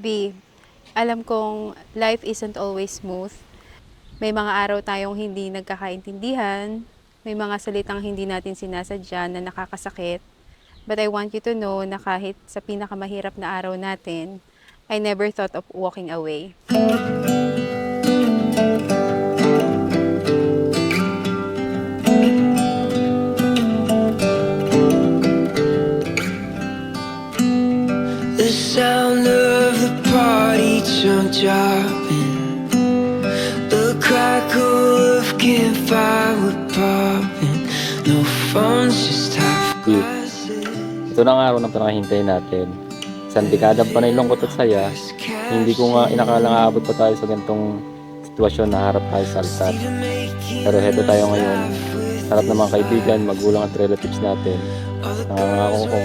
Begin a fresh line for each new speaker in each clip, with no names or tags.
B, alam kong life isn't always smooth. May mga araw tayong hindi nagkakaintindihan, may mga salitang hindi natin sinasadya na nakakasakit. But I want you to know na kahit sa pinakamahirap na araw natin, I never thought of walking away.
The sound of the party trunk dropping, the crackle of campfire wood popping. No phones, just half glasses.
Ito na ang araw na pinakahintay natin. Isang dekadang panay lungkot at saya, hindi ko nga inakalang aabot pa tayo sa ganitong sitwasyon na harap tayo sa altar. Pero heto tayo ngayon. Sarap ng mga kaibigan, magulang at relatives natin. Nangangako ko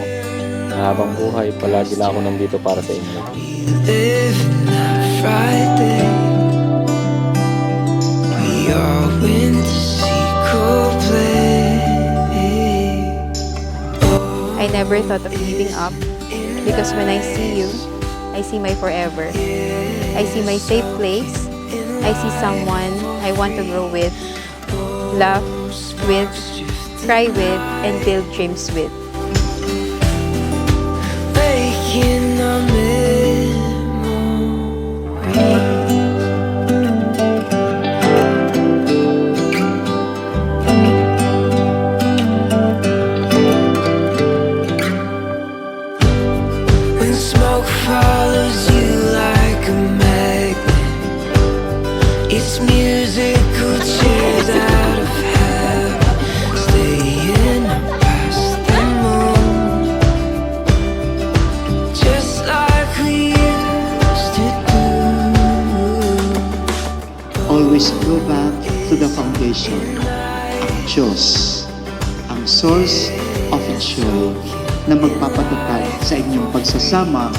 na habang buhay, palagi lang ako nandito para sa inyo.
Live that Friday. We all went to see Coldplay.
I never thought of giving up because when I see you, I see my forever. I see my safe place. I see someone I want to grow with, laugh with, cry with, and build dreams with.
Making a memory. When smoke follows you like a magnet, it's musical chairs out of heaven, staying up past the moon, just like we used to do.
Always go back to the foundation, ang Diyos, ang source of joy na magpapatatag sa inyong pagsasama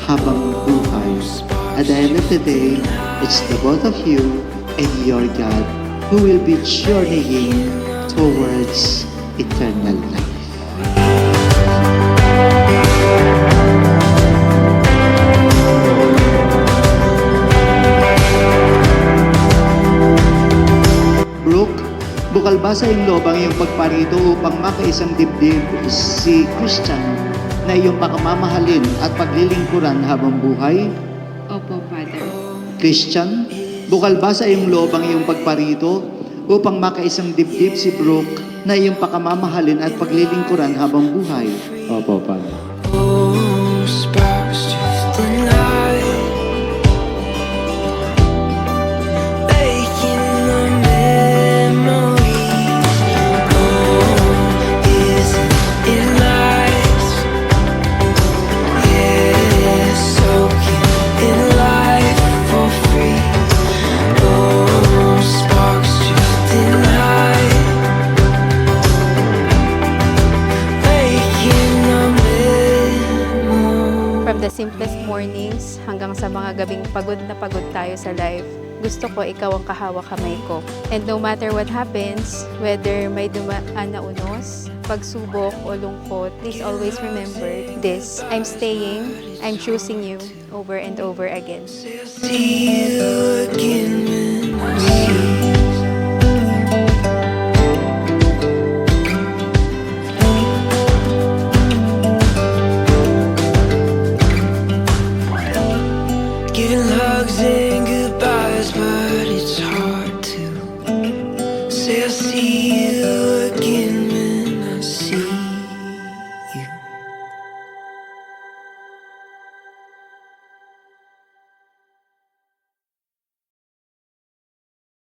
habang buhay. At the end of the day, it's the both of you and your God who will be journeying towards eternal life. Brooke, bukal ba sa iyong loob ang iyong pagparito upang makaisang dibdib si Christian na iyong pakamamahalin at paglilingkuran habang buhay?
Opo, Father.
Christian, bukal ba sa iyong loob ang iyong pagparito upang makaisang dibdib si Brooke na iyong pakamamahalin at paglilingkuran habang buhay?
Opo, Father.
Oh, sparks drifting light, making a memory. Oh, isn't it nice? Yeah, soaking in life for free. Oh, sparks drifting light, making a memory.
From the simplest mornings hanggang sa mga gabing pagod na pagod tayo sa life, gusto ko ikaw ang kahawak kamay ko. And no matter what happens, whether may dumaan na unos, pagsubok o lungkot, please always remember this. I'm staying, I'm choosing you over and over again.
See you again when we see. Giving hugs and goodbyes, but